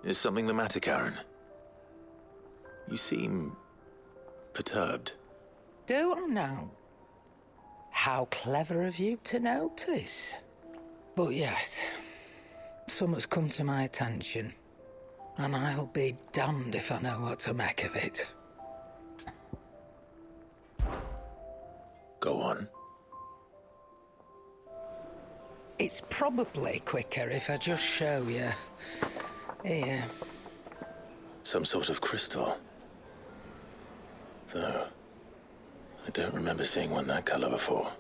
Is something the matter, Karen? You seem perturbed. Do I now? How clever of you to notice. But yes, something's come to my attention, and I'll be damned if I know what to make of it. Go on. It's probably quicker if I just show you. Here. Some sort of crystal. Though, I don't remember seeing one that colour before.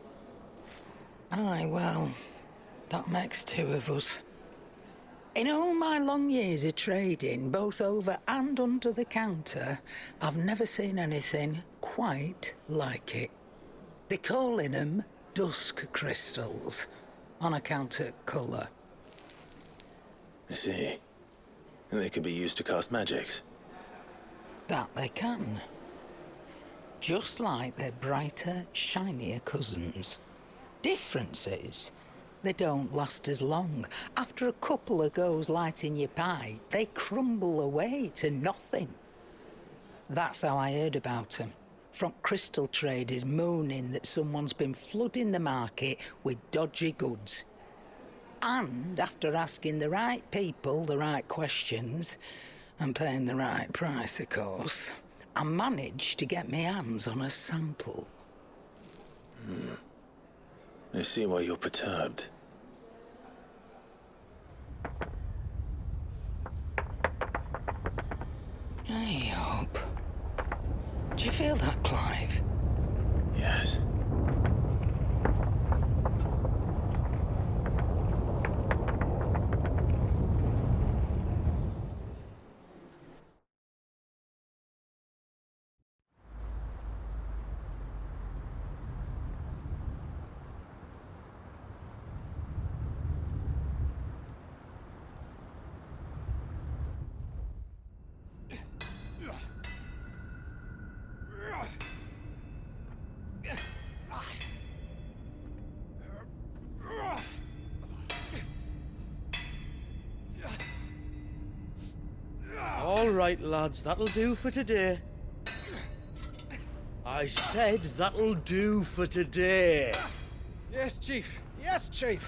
Aye, well, that makes two of us. In all my long years of trading, both over and under the counter, I've never seen anything quite like it. They're calling them dusk crystals, on account of colour. I see. And they could be used to cast magics. That they can. Just like their brighter, shinier cousins. Difference is, they don't last as long. After a couple of goes lighting your pie, they crumble away to nothing. That's how I heard about them. From crystal traders moaning that someone's been flooding the market with dodgy goods. And after asking the right people the right questions, and paying the right price, of course, I managed to get my hands on a sample. I see why you're perturbed. I hope. Do you feel that, Clive? Yes. All right, lads, that'll do for today. I said that'll do for today. Yes, Chief. Yes, Chief.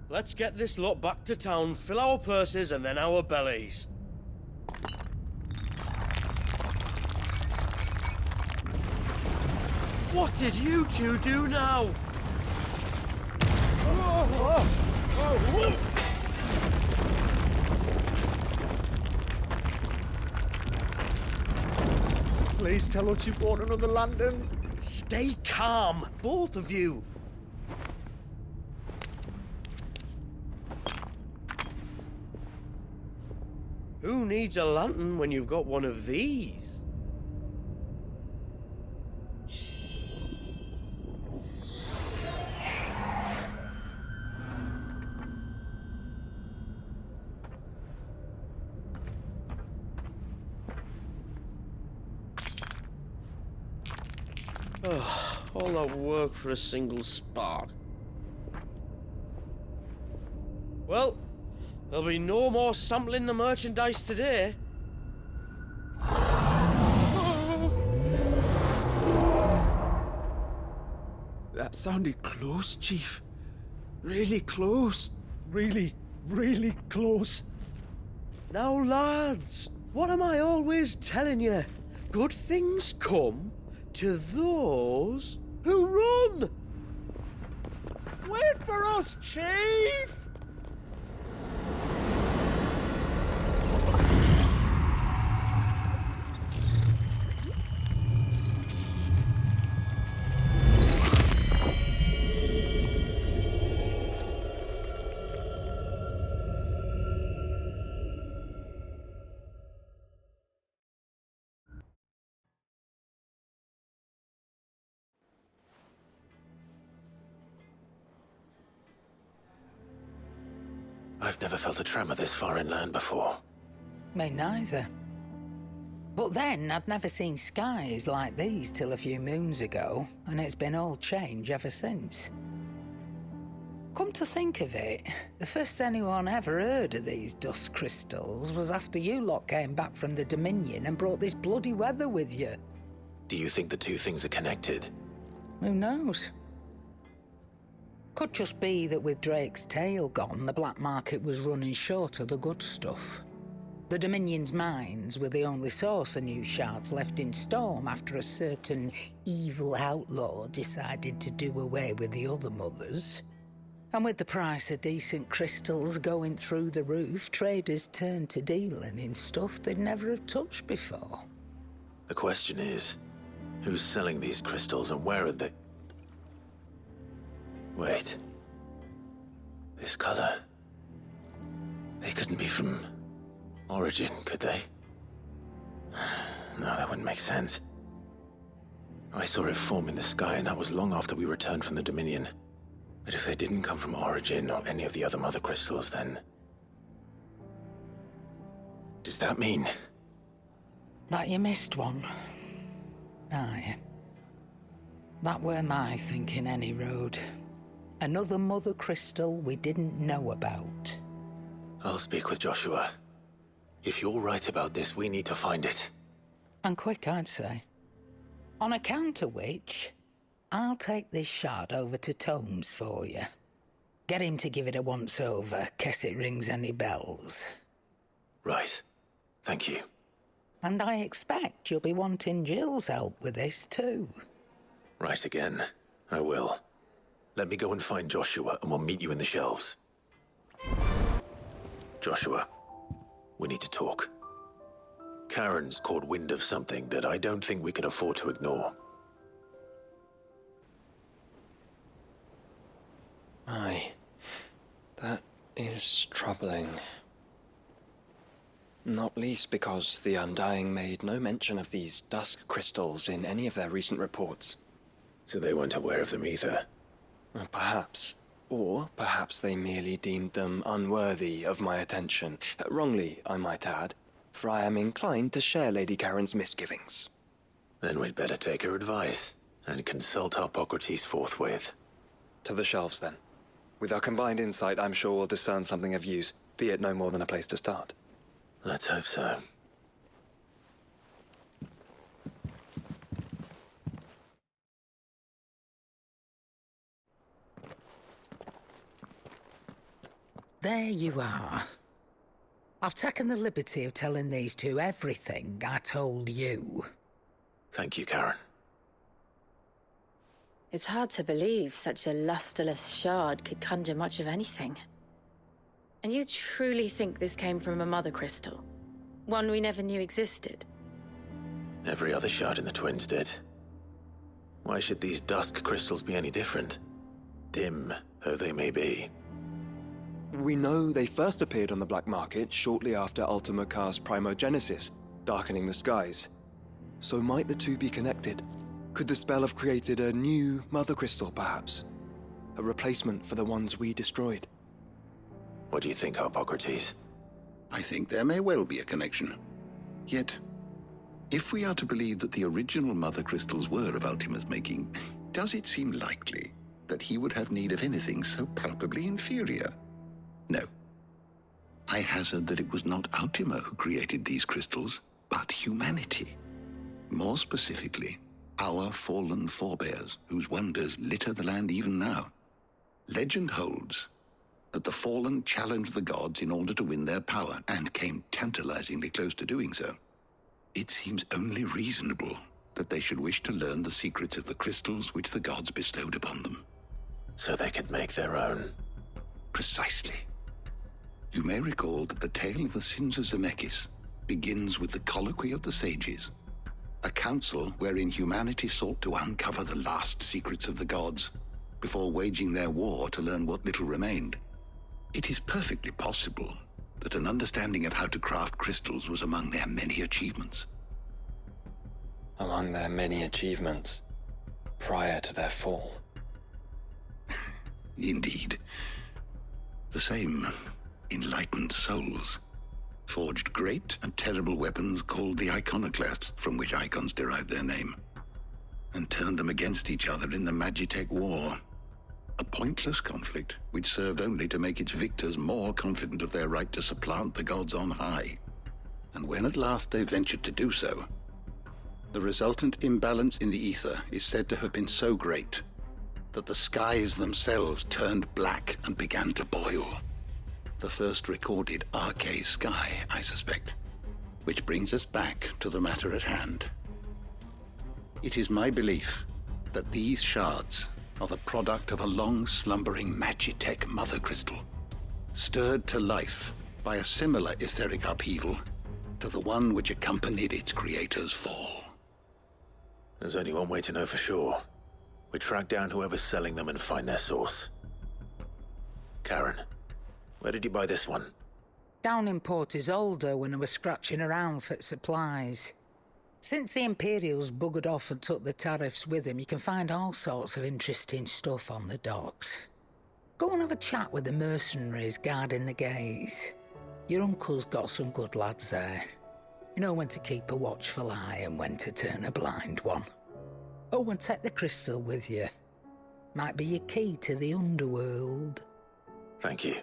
Let's get this lot back to town, fill our purses and then our bellies. What did you two do now? Please tell us you bought another lantern. Stay calm, both of you. Who needs a lantern when you've got one of these? All that work for a single spark. Well, there'll be no more sampling the merchandise today. That sounded close, Chief. Really close. Really, really close. Now, lads, what am I always telling you? Good things come to those who run! Wait for us, Chief! I've never felt a tremor this far inland before. Me neither. But then I'd never seen skies like these till a few moons ago, and it's been all change ever since. Come to think of it, the first anyone ever heard of these dust crystals was after you lot came back from the Dominion and brought this bloody weather with you. Do you think the two things are connected? Who knows? Could just be that with Drake's tail gone, the black market was running short of the good stuff. The Dominion's mines were the only source of new shards left in Storm after a certain evil outlaw decided to do away with the other mothers. And with the price of decent crystals going through the roof, traders turned to dealing in stuff they'd never have touched before. The question is, who's selling these crystals and where are they? Wait. This color. They couldn't be from Origin, could they? No, that wouldn't make sense. I saw it form in the sky, and that was long after we returned from the Dominion. But if they didn't come from Origin or any of the other mother crystals, then... does that mean... That you missed one? Aye. That were my thinking, any road. Another mother crystal we didn't know about. I'll speak with Joshua. If you're right about this, we need to find it. And quick, I'd say. On account of which, I'll take this shard over to Tomes for you. Get him to give it a once-over, case it rings any bells. Right. Thank you. And I expect you'll be wanting Jill's help with this, too. Right again. I will. Let me go and find Joshua, and we'll meet you in the shelves. Joshua, we need to talk. Karen's caught wind of something that I don't think we can afford to ignore. Aye. That is troubling. Not least because the Undying made no mention of these dusk crystals in any of their recent reports. So they weren't aware of them either. Perhaps. Or perhaps they merely deemed them unworthy of my attention. Wrongly, I might add, for I am inclined to share Lady Karen's misgivings. Then we'd better take her advice and consult Hippocrates forthwith. To the shelves, then. With our combined insight, I'm sure we'll discern something of use, be it no more than a place to start. Let's hope so. There you are. I've taken the liberty of telling these two everything I told you. Thank you, Karen. It's hard to believe such a lusterless shard could conjure much of anything. And you truly think this came from a mother crystal? One we never knew existed? Every other shard in the Twins did. Why should these dusk crystals be any different? Dim though they may be. We know they first appeared on the black market shortly after Ultima Car's primogenesis, darkening the skies. So might the two be connected? Could the spell have created a new mother crystal, perhaps? A replacement for the ones we destroyed? What do you think, Hippocrates? I think there may well be a connection. Yet, if we are to believe that the original mother crystals were of Ultima's making, does it seem likely that he would have need of anything so palpably inferior? No. I hazard that it was not Ultima who created these crystals, but humanity. More specifically, our fallen forebears, whose wonders litter the land even now. Legend holds that the fallen challenged the gods in order to win their power, and came tantalizingly close to doing so. It seems only reasonable that they should wish to learn the secrets of the crystals which the gods bestowed upon them. So they could make their own. Precisely. You may recall that the tale of the sins of Zemeckis begins with the colloquy of the sages, a council wherein humanity sought to uncover the last secrets of the gods before waging their war to learn what little remained. It is perfectly possible that an understanding of how to craft crystals was among their many achievements. Among their many achievements, prior to their fall. Indeed. The same enlightened souls forged great and terrible weapons called the iconoclasts, from which icons derived their name, and turned them against each other in the Magitech War. A pointless conflict which served only to make its victors more confident of their right to supplant the gods on high. And when at last they ventured to do so, the resultant imbalance in the ether is said to have been so great that the skies themselves turned black and began to boil. The first recorded arcane sky, I suspect. Which brings us back to the matter at hand. It is my belief that these shards are the product of a long-slumbering Magitech mother crystal, stirred to life by a similar etheric upheaval to the one which accompanied its creator's fall. There's only one way to know for sure. We track down whoever's selling them and find their source. Karen, where did you buy this one? Down in Port Isolde when I was scratching around for supplies. Since the Imperials buggered off and took the tariffs with them, you can find all sorts of interesting stuff on the docks. Go and have a chat with the mercenaries guarding the gates. Your uncle's got some good lads there. You know when to keep a watchful eye and when to turn a blind one. Oh, and take the crystal with you. Might be your key to the underworld. Thank you.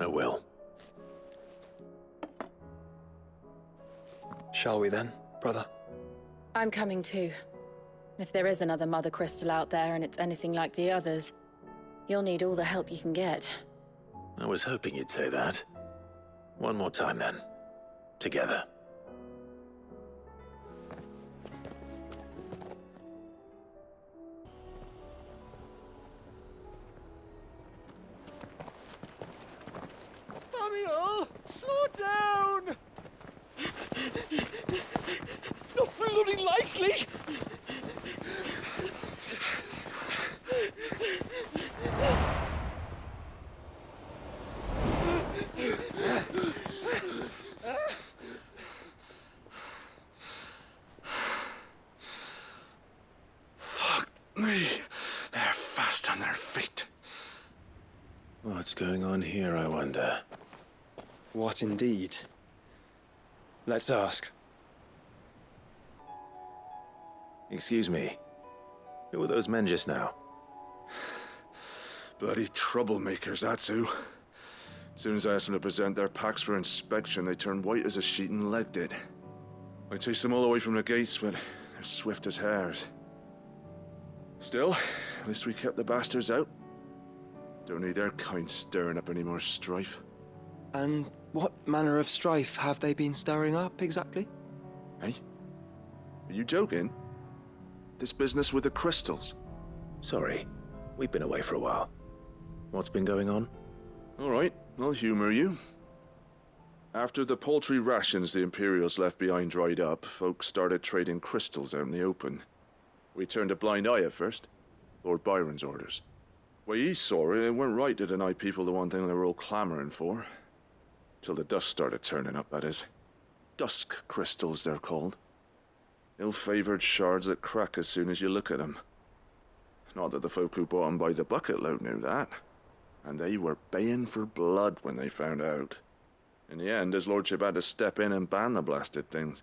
I will. Shall we then, brother? I'm coming too. If there is another mother crystal out there and it's anything like the others, you'll need all the help you can get. I was hoping you'd say that. One more time then. Together. Samuel, slow down! Not bloody likely! Fuck me. They're fast on their feet. What's going on here, I wonder? What indeed? Let's ask. Excuse me. Who were those men just now? Bloody troublemakers, that's who. As soon as I asked them to present their packs for inspection, they turned white as a sheet and legged it. I chased them all away from the gates, but they're swift as hares. Still, at least we kept the bastards out. Don't need their kind stirring up any more strife. And what manner of strife have they been stirring up, exactly? Hey? Are you joking? This business with the crystals? Sorry. We've been away for a while. What's been going on? All right, I'll humor you. After the paltry rations the Imperials left behind dried up, folks started trading crystals out in the open. We turned a blind eye at first. Lord Byron's orders. Way he saw it, it weren't right to deny people the one thing they were all clamoring for. Till the dust started turning up, that is. Dusk crystals, they're called. Ill-favored shards that crack as soon as you look at them. Not that the folk who bought them by the bucket load knew that. And they were baying for blood when they found out. In the end, his lordship had to step in and ban the blasted things.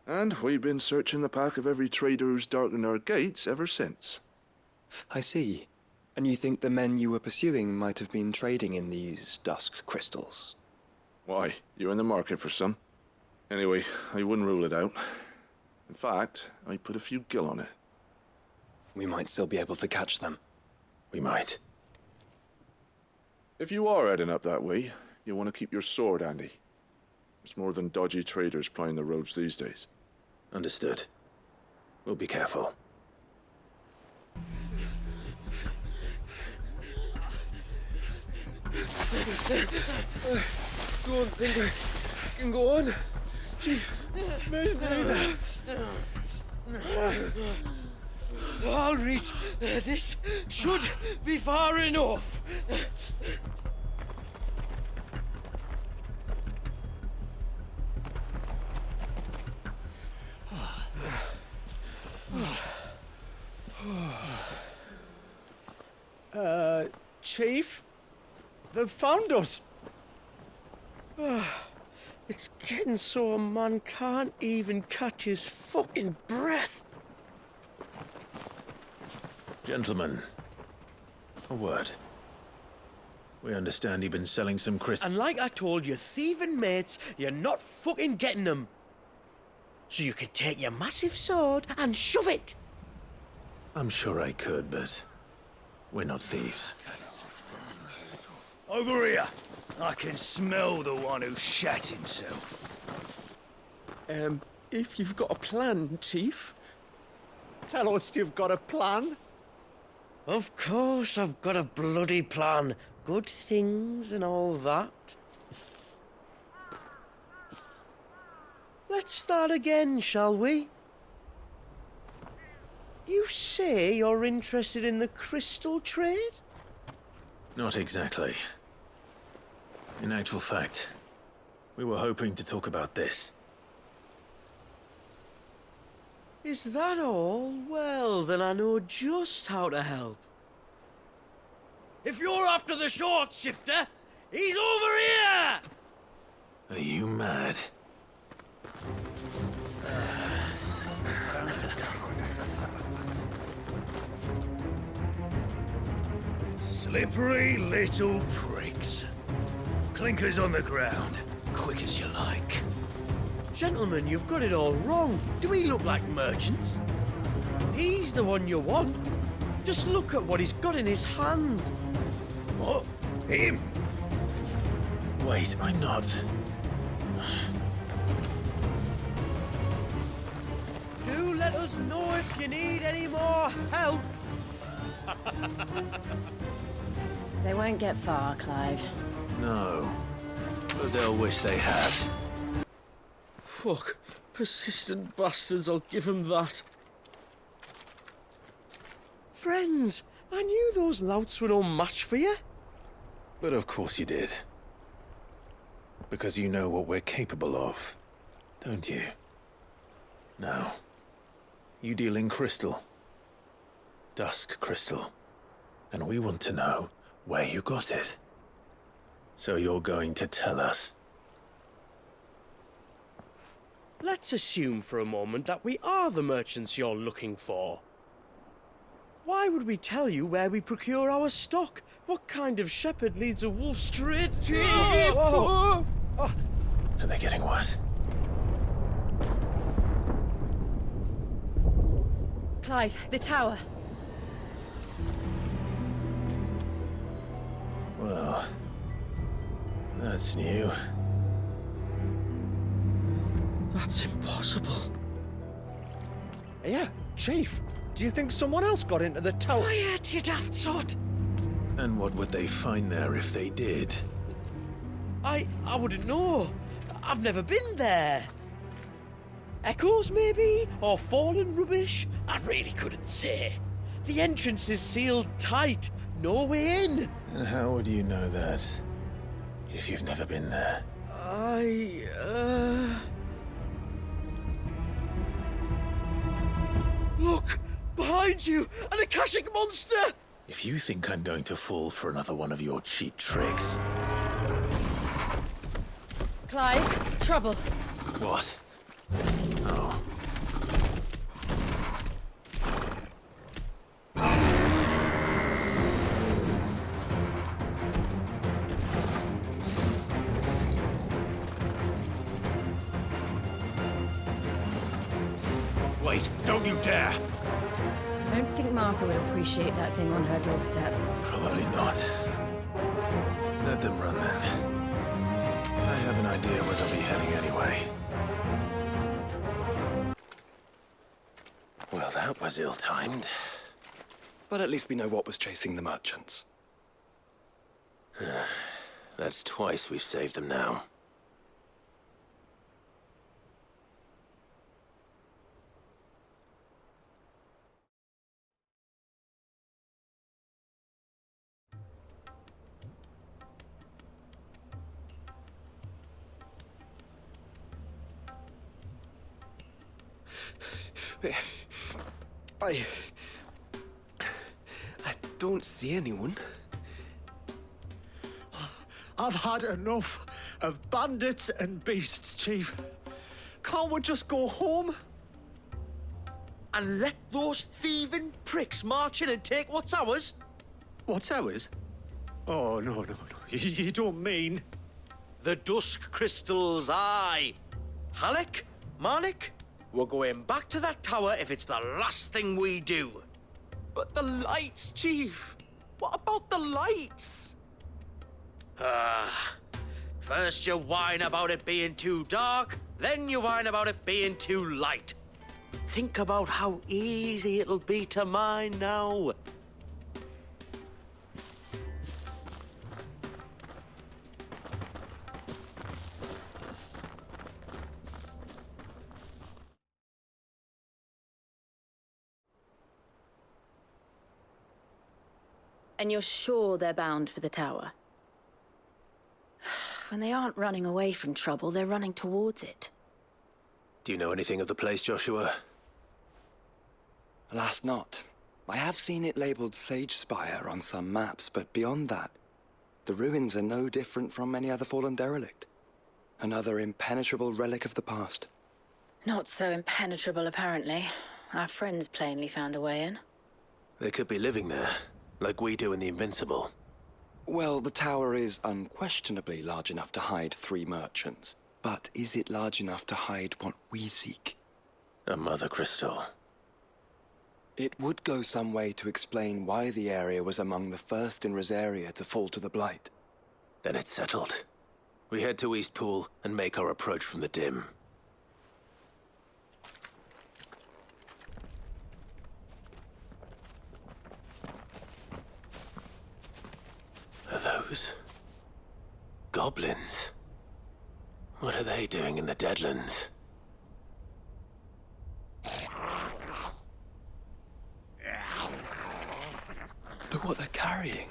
And we've been searching the pack of every trader who's darkened our gates ever since. I see. And you think the men you were pursuing might have been trading in these dusk crystals? Why, you're in the market for some. Anyway, I wouldn't rule it out. In fact, I put a few gil on it. We might still be able to catch them. We might. If you are heading up that way, you want to keep your sword handy. It's more than dodgy traders plying the roads these days. Understood. We'll be careful. Go on, Finger. Can go on. Chief, maybe. I'll reach. This should be far enough. Chief? They've found us. It's getting so a man can't even catch his fucking breath. Gentlemen, A word. We understand you've been selling some crystals. And like I told your thieving mates, you're not fucking getting them. So you can take your massive sword and shove it. I'm sure I could, but we're not thieves. Over here. I can smell the one who shat himself. If you've got a plan, Chief. Tell us you've got a plan. Of course I've got a bloody plan. Good things and all that. Let's start again, shall we? You say you're interested in the crystal trade? Not exactly. In actual fact, we were hoping to talk about this. Is that all? Well, then I know just how to help. If you're after the short shifter, he's over here! Are you mad? Slippery little pricks. Clinkers on the ground, quick as you like. Gentlemen, you've got it all wrong. Do we look like merchants? He's the one you want. Just look at what he's got in his hand. What? Him? Wait, I'm not. Do let us know if you need any more help. They won't get far, Clive. No. But they'll wish they had. Fuck. Persistent bastards, I'll give them that. Friends, I knew those louts were no match for you. But of course you did. Because you know what we're capable of, don't you? Now, you deal in crystal. Dusk crystal. And we want to know where you got it. So you're going to tell us. Let's assume for a moment that we are the merchants you're looking for. Why would we tell you where we procure our stock? What kind of shepherd leads a wolf straight? Are they getting worse? Clive, the tower. Well, that's new. That's impossible. Yeah, Chief. Do you think someone else got into the tower? Quiet, you daft sod! And what would they find there if they did? I wouldn't know. I've never been there. Echoes, maybe? Or fallen rubbish? I really couldn't say. The entrance is sealed tight. No way in. And how would you know that, if you've never been there? Look! Behind you! An Akashic monster! If you think I'm going to fall for another one of your cheap tricks... Clive, trouble. What? Oh. Wait, don't you dare! I don't think Martha would appreciate that thing on her doorstep. Probably not. Let them run then. I have an idea where they'll be heading anyway. Well, that was ill-timed. But at least we know what was chasing the merchants. That's twice we've saved them now. I don't see anyone. I've had enough of bandits and beasts, Chief. Can't we just go home? And let those thieving pricks march in and take what's ours? What towers? Oh, no. You don't mean... The dusk crystals, aye. Halleck, Marnik, we're going back to that tower if it's the last thing we do. But the lights, Chief. What about the lights? First you whine about it being too dark, then you whine about it being too light. Think about how easy it'll be to mine now. And you're sure they're bound for the tower? When they aren't running away from trouble, they're running towards it. Do you know anything of the place, Joshua? Alas, not. I have seen it labelled Sage Spire on some maps, but beyond that, the ruins are no different from any other fallen derelict. Another impenetrable relic of the past. Not so impenetrable, apparently. Our friends plainly found a way in. They could be living there, like we do in the Invincible. Well, the tower is unquestionably large enough to hide 3 merchants. But is it large enough to hide what we seek? A mother crystal. It would go some way to explain why the area was among the first in Rosaria to fall to the Blight. Then it's settled. We head to Eastpool and make our approach from the dim. Are those goblins? What are they doing in the Deadlands? Look what they're carrying.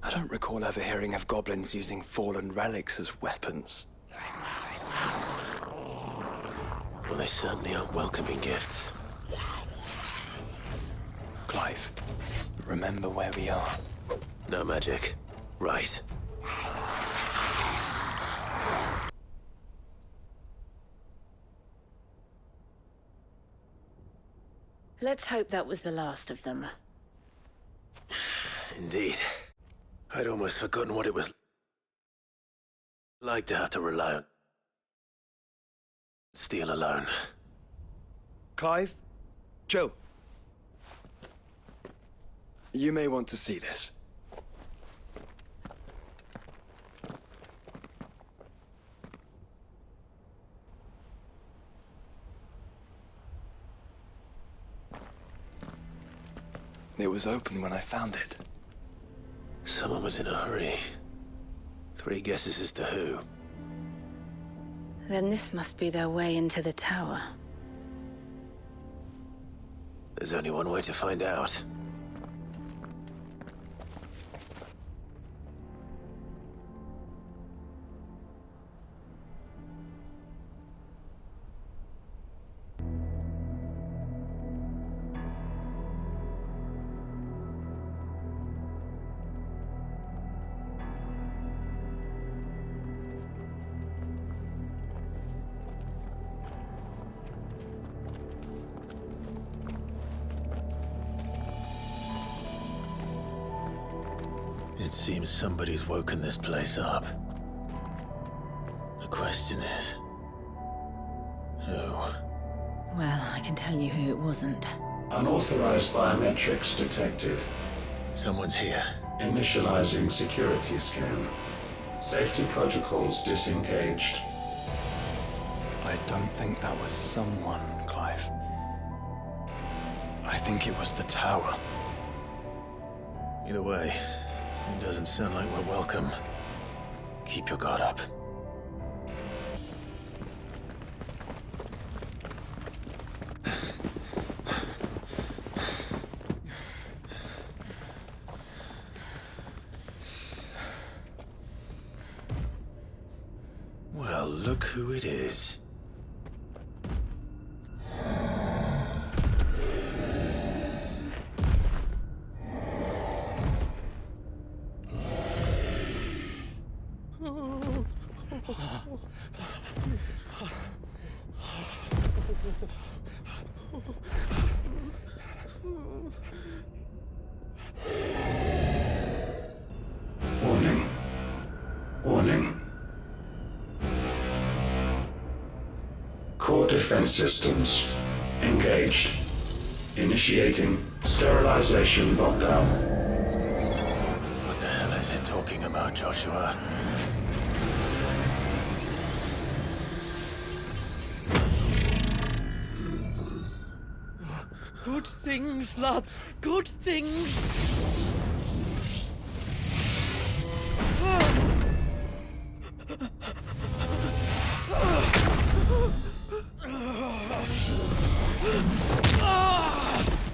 I don't recall ever hearing of goblins using fallen relics as weapons. Well, they certainly aren't welcoming gifts. Clive, remember where we are. No magic. Right. Let's hope that was the last of them. Indeed. I'd almost forgotten what it was like to have to rely on steel alone. Clive, Jill. You may want to see this. It was open when I found it. Someone was in a hurry. 3 guesses as to who. Then this must be their way into the tower. There's only one way to find out. It seems somebody's woken this place up. The question is... who? Well, I can tell you who it wasn't. Unauthorized biometrics detected. Someone's here. Initializing security scan. Safety protocols disengaged. I don't think that was someone, Clive. I think it was the tower. Either way, it doesn't sound like we're welcome. Keep your guard up. Well, look who it is. Warning. Core defense systems engaged. Initiating sterilization lockdown. What the hell is it talking about, Joshua? Good things, lads. Good things.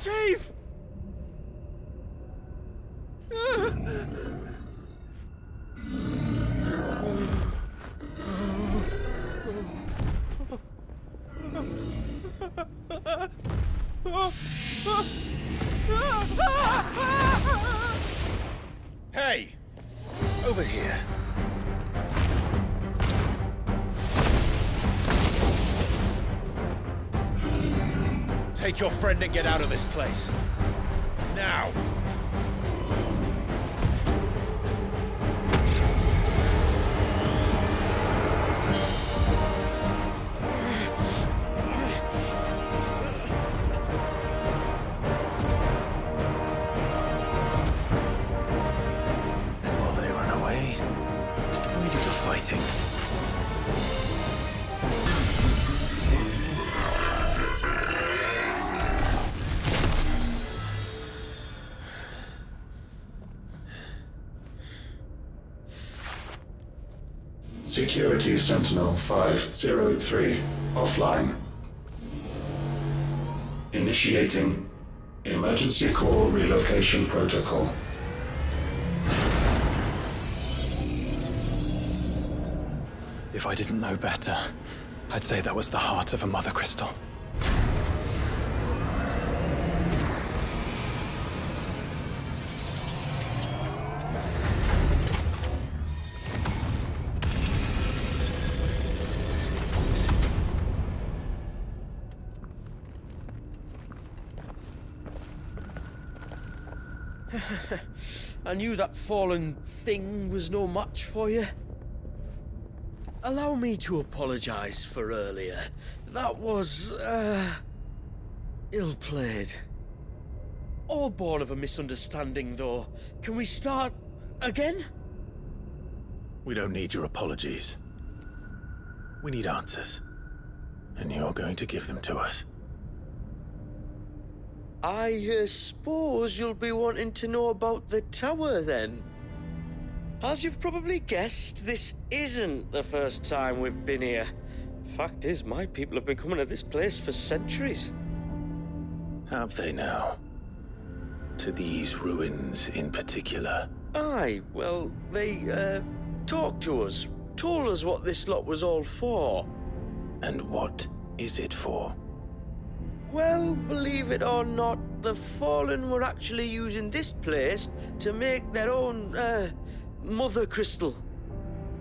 Chief! Hey! Over here. Take your friend and get out of this place. Now! And while they run away, we do the fighting. Security Sentinel 503 offline. Initiating emergency core relocation protocol. If I didn't know better, I'd say that was the heart of a mother crystal. I knew that fallen thing was no match for you. Allow me to apologize for earlier. That was, ill-played. All born of a misunderstanding, though. Can we start again? We don't need your apologies. We need answers. And you're going to give them to us. I suppose you'll be wanting to know about the tower, then. As you've probably guessed, this isn't the first time we've been here. Fact is, my people have been coming to this place for centuries. Have they now? To these ruins in particular? Aye, well, they, talked to us, told us what this lot was all for. And what is it for? Well, believe it or not, the Fallen were actually using this place to make their own, mother crystal.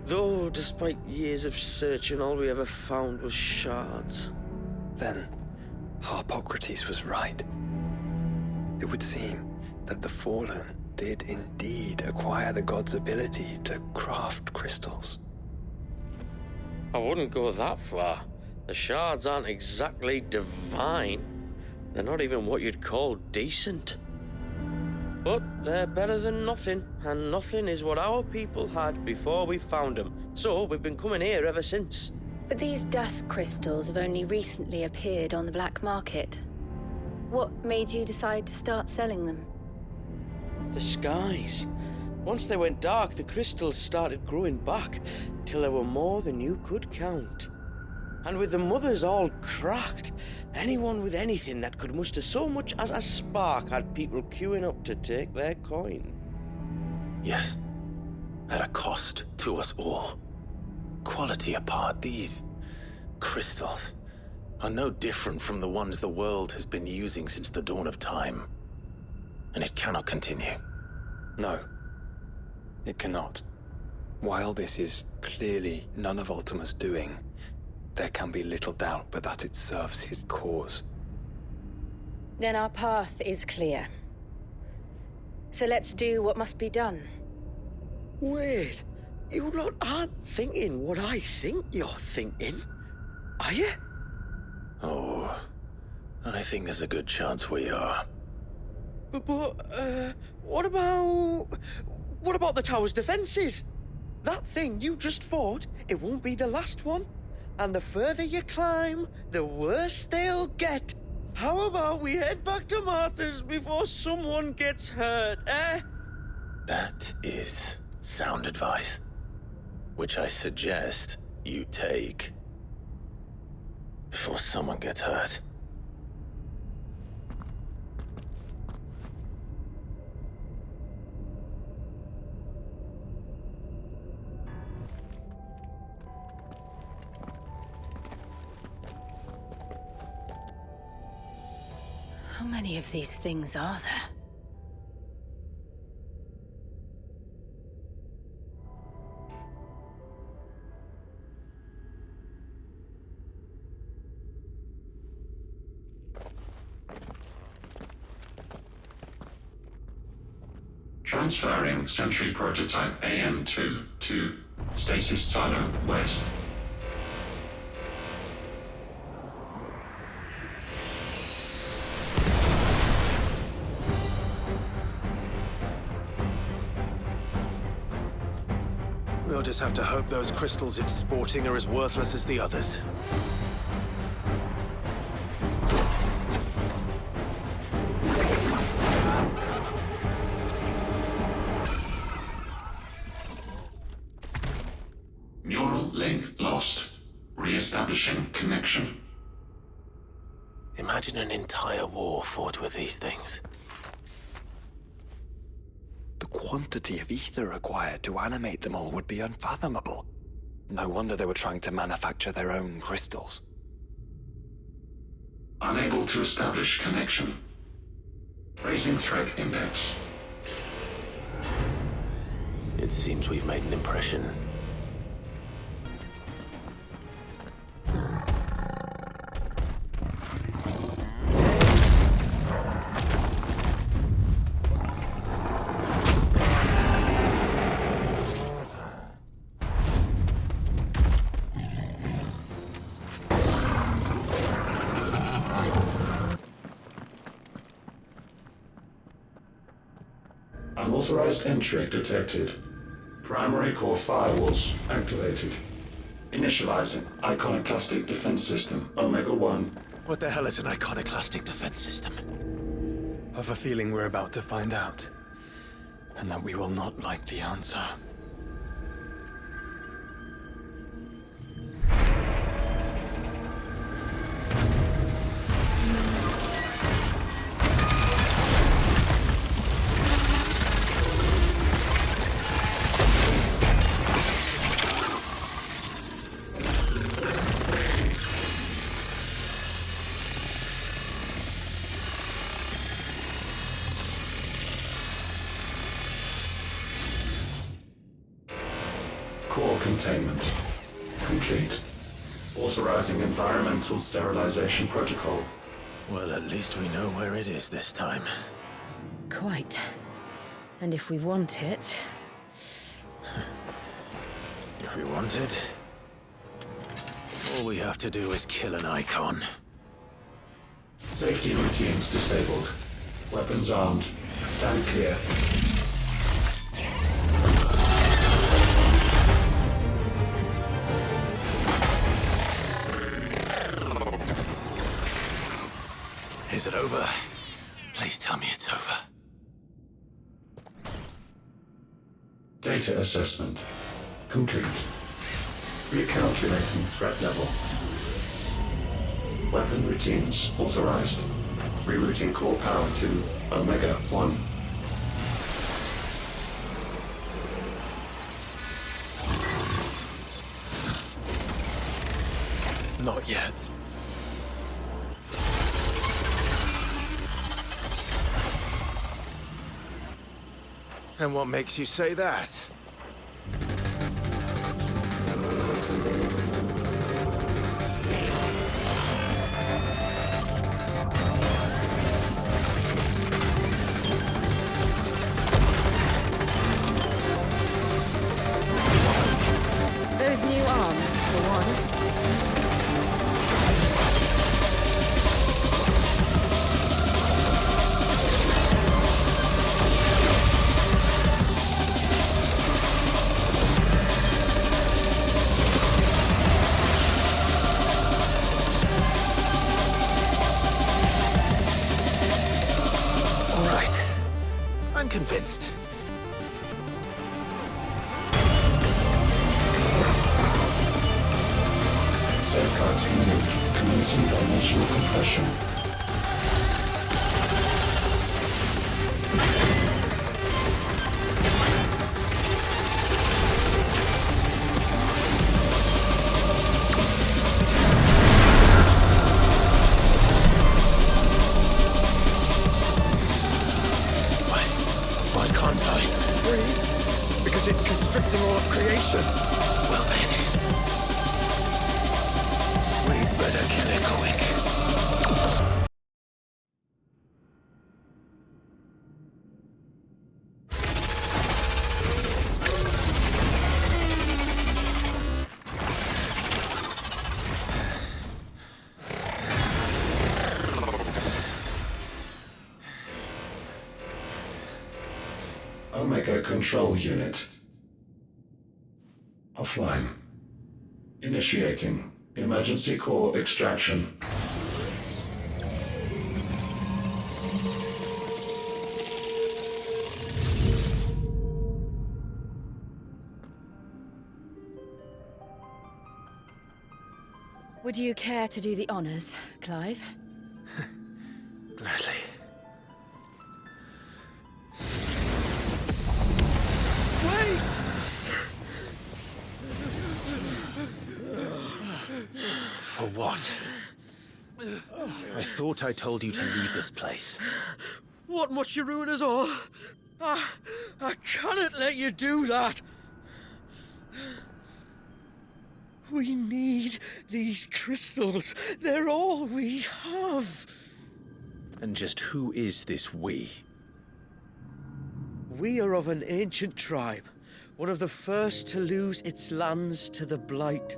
Though, despite years of searching, all we ever found was shards. Then, Harpocrates was right. It would seem that the Fallen did indeed acquire the god's ability to craft crystals. I wouldn't go that far. The shards aren't exactly divine. They're not even what you'd call decent. But they're better than nothing, and nothing is what our people had before we found them. So we've been coming here ever since. But these dusk crystals have only recently appeared on the black market. What made you decide to start selling them? The skies. Once they went dark, the crystals started growing back, till there were more than you could count. And with the mothers all cracked, anyone with anything that could muster so much as a spark had people queuing up to take their coin. Yes. At a cost to us all. Quality apart, these crystals are no different from the ones the world has been using since the dawn of time. And it cannot continue. No, it cannot. While this is clearly none of Ultima's doing, there can be little doubt but that it serves his cause. Then our path is clear. So let's do what must be done. Wait, You lot aren't thinking what I think you're thinking, are you? Oh, I think there's a good chance we are. But what about the tower's defences? That thing you just fought, it won't be the last one. And the further you climb, the worse they'll get. How about we head back to Martha's before someone gets hurt, eh? That is sound advice, which I suggest you take before someone gets hurt. How many of these things are there? Transferring Sentry Prototype AM2 to Stasis Silo West. We'll just have to hope those crystals it's sporting are as worthless as the others. Neural link lost. Re-establishing connection. Imagine an entire war fought with these things. The quantity of ether required to animate them all would be unfathomable. No wonder they were trying to manufacture their own crystals. Unable to establish connection. Raising threat index. It seems we've made an impression. Unauthorized entry detected. Primary core firewalls activated. Initializing iconoclastic defense system Omega-1. What the hell is an iconoclastic defense system? I have a feeling we're about to find out. And that we will not like the answer. Core containment complete. Authorizing environmental sterilization protocol. Well, at least we know where it is this time. Quite. And if we want it... If we want it, all we have to do is kill an icon. Safety routines disabled. Weapons armed. Stand clear. Is it over? Please tell me it's over. Data assessment complete. Recalculating threat level. Weapon routines authorized. Rerouting core power to Omega-1. Not yet. And what makes you say that? convinced. Safeguards removed. Commencing dimensional compression. Why can't I? Breathe, because it's constricting all of creation. Well then, we'd better kill it quick. Omega Control Unit. Offline. Initiating emergency core extraction. Would you care to do the honors, Clive? Gladly. For what? I thought I told you to leave this place. What must you ruin us all? I cannot let you do that. We need these crystals. They're all we have. And just who is this we? We are of an ancient tribe, one of the first to lose its lands to the Blight.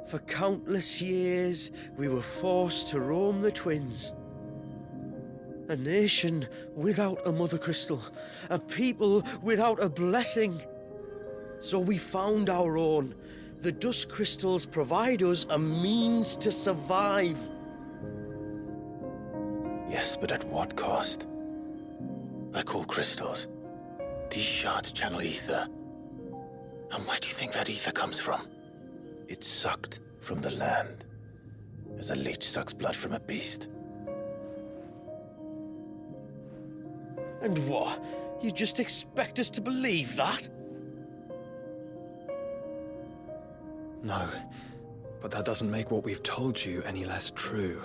For countless years, we were forced to roam the Twins. A nation without a mother crystal, a people without a blessing. So we found our own. The dust crystals provide us a means to survive. Yes, but at what cost? Like all crystals, these shards channel ether. And where do you think that ether comes from? It's sucked from the land, as a leech sucks blood from a beast. And what? You just expect us to believe that? No, but that doesn't make what we've told you any less true.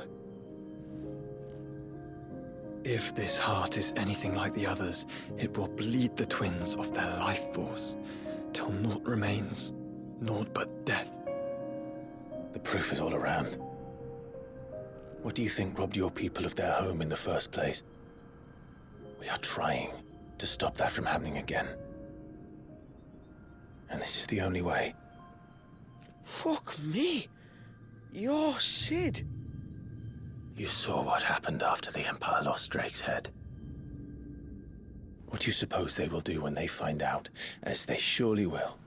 If this heart is anything like the others, it will bleed the twins of their life force, till naught remains, naught but death. The proof is all around. What do you think robbed your people of their home in the first place? We are trying to stop that from happening again. And this is the only way. Fuck me. You're Sid. You saw what happened after the Empire lost Drake's head. What do you suppose they will do when they find out, as they surely will,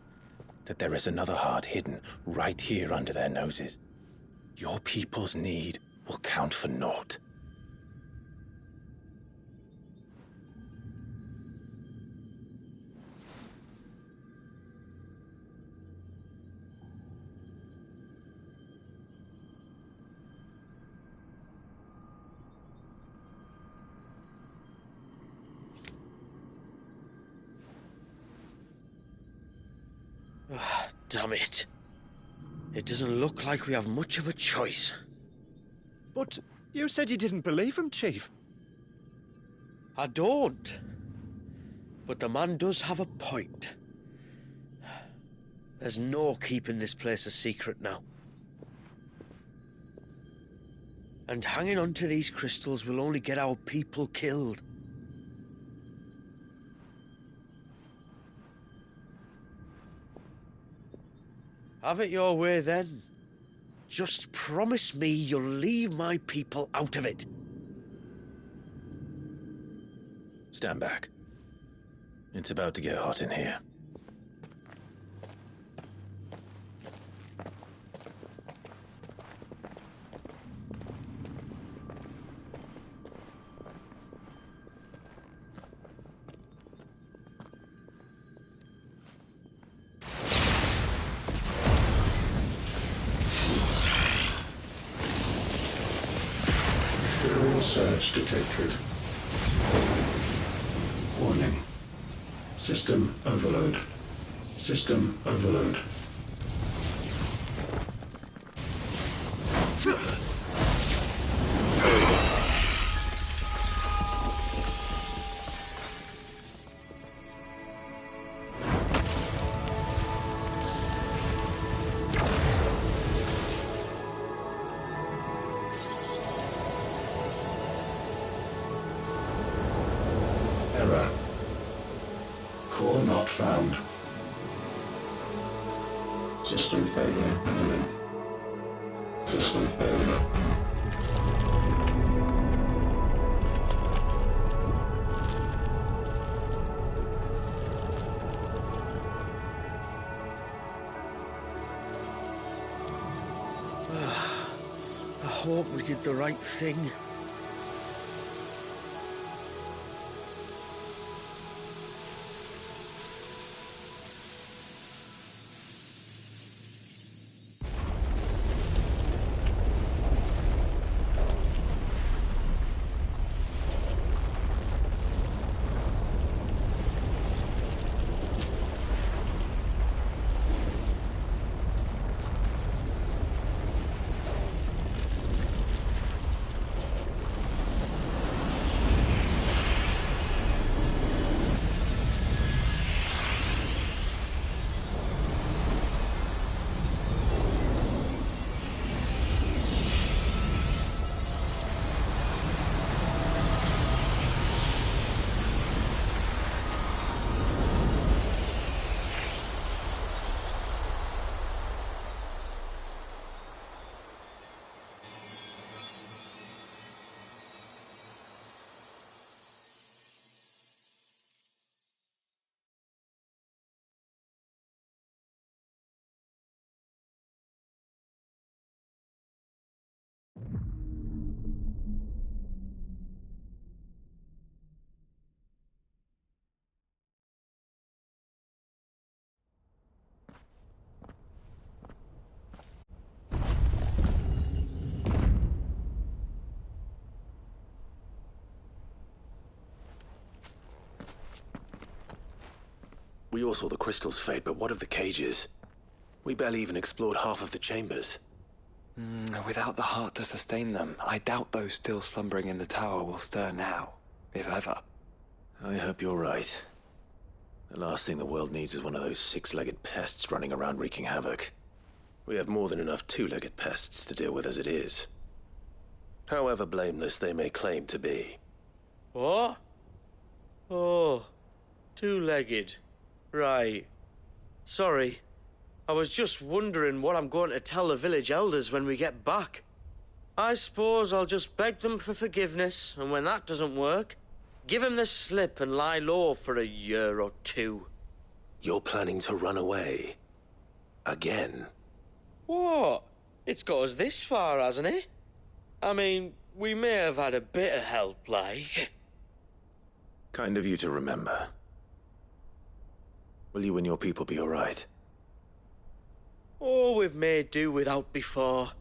that there is another heart hidden right here under their noses? Your people's need will count for naught. Damn it. It doesn't look like we have much of a choice. But you said you didn't believe him, Chief. I don't. But the man does have a point. There's no keeping this place a secret now. And hanging on to these crystals will only get our people killed. Have it your way, then. Just promise me you'll leave my people out of it. Stand back. It's about to get hot in here. Material surge detected. Warning. System overload. System overload. Error. Core not found. System failure imminent. System failure. I hope we did the right thing. We all saw the crystal's fate, but what of the cages? We barely even explored half of the chambers. Without the heart to sustain them, I doubt those still slumbering in the tower will stir now, if ever. I hope you're right. The last thing the world needs is one of those six-legged pests running around wreaking havoc. We have more than enough two-legged pests to deal with as it is. However blameless they may claim to be. What? Oh, two-legged. Right. Sorry. I was just wondering what I'm going to tell the village elders when we get back. I suppose I'll just beg them for forgiveness, and when that doesn't work, give them the slip and lie low for a year or two. You're planning to run away? Again? What? It's got us this far, hasn't it? I mean, we may have had a bit of help, like. Kind of you to remember. Will you and your people be all right? Oh, we've made do without before.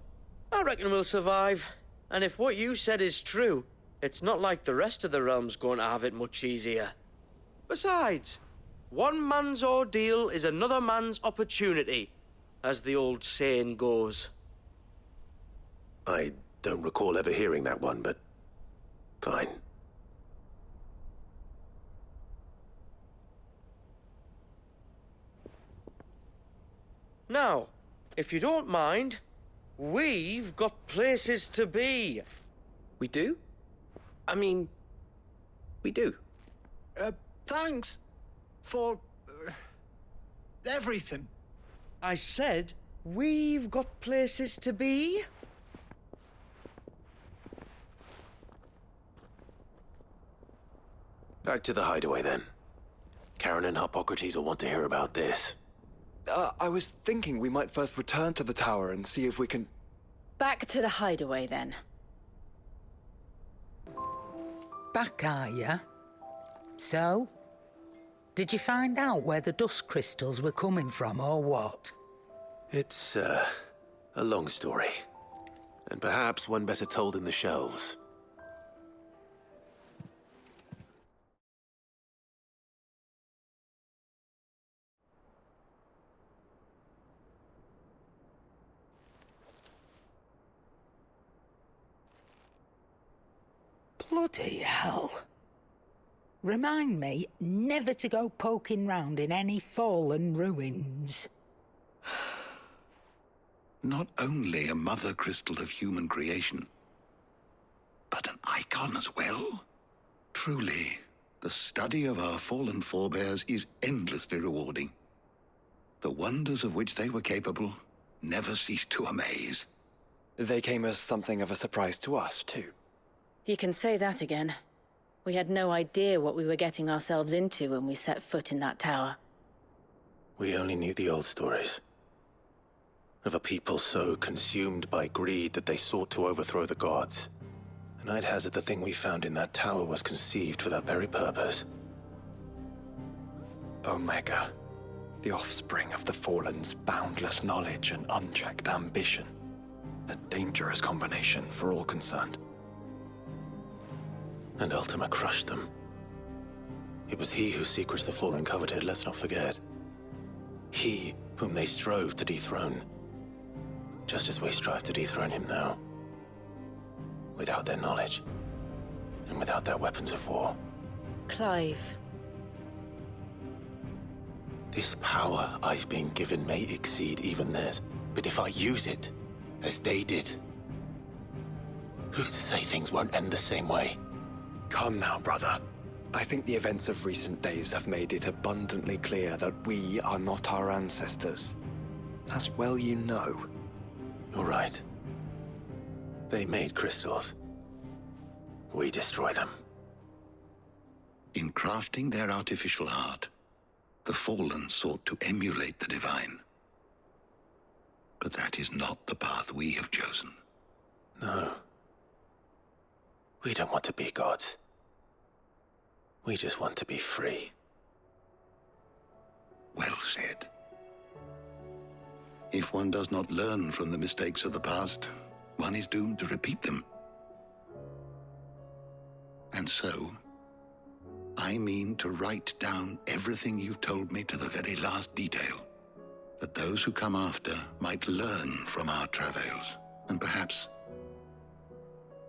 I reckon we'll survive. And if what you said is true, it's not like the rest of the realm's going to have it much easier. Besides, one man's ordeal is another man's opportunity, as the old saying goes. I don't recall ever hearing that one, but fine. Now, if you don't mind, we've got places to be. We do? I mean, we do. Thanks for everything. I said, we've got places to be. Back to the hideaway, then. Karen and Hippocrates will want to hear about this. I was thinking we might first return to the tower and see if we can... Back to the hideaway, then. Back, are ya? So? Did you find out where the dust crystals were coming from, or what? It's, a long story. And perhaps one better told in the shelves. Bloody hell. Remind me never to go poking round in any fallen ruins. Not only a mother crystal of human creation, but an icon as well. Truly, the study of our fallen forebears is endlessly rewarding. The wonders of which they were capable never ceased to amaze. They came as something of a surprise to us, too. You can say that again. We had no idea what we were getting ourselves into when we set foot in that tower. We only knew the old stories. Of a people so consumed by greed that they sought to overthrow the gods. And I'd hazard the thing we found in that tower was conceived for that very purpose. Omega, the offspring of the Fallen's boundless knowledge and unchecked ambition. A dangerous combination for all concerned. And Ultima crushed them. It was he whose secrets the Fallen coveted, let's not forget. He whom they strove to dethrone. Just as we strive to dethrone him now. Without their knowledge. And without their weapons of war. Clive. This power I've been given may exceed even theirs, but if I use it, as they did, who's to say things won't end the same way? Come now, brother. I think the events of recent days have made it abundantly clear that we are not our ancestors. As well you know. You're right. They made crystals. We destroy them. In crafting their artificial art, the Fallen sought to emulate the divine. But that is not the path we have chosen. No. We don't want to be gods. We just want to be free. Well said. If one does not learn from the mistakes of the past, one is doomed to repeat them. And so, I mean to write down everything you told me to the very last detail, that those who come after might learn from our travails, and perhaps,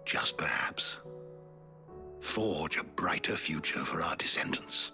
just perhaps, forge a brighter future for our descendants.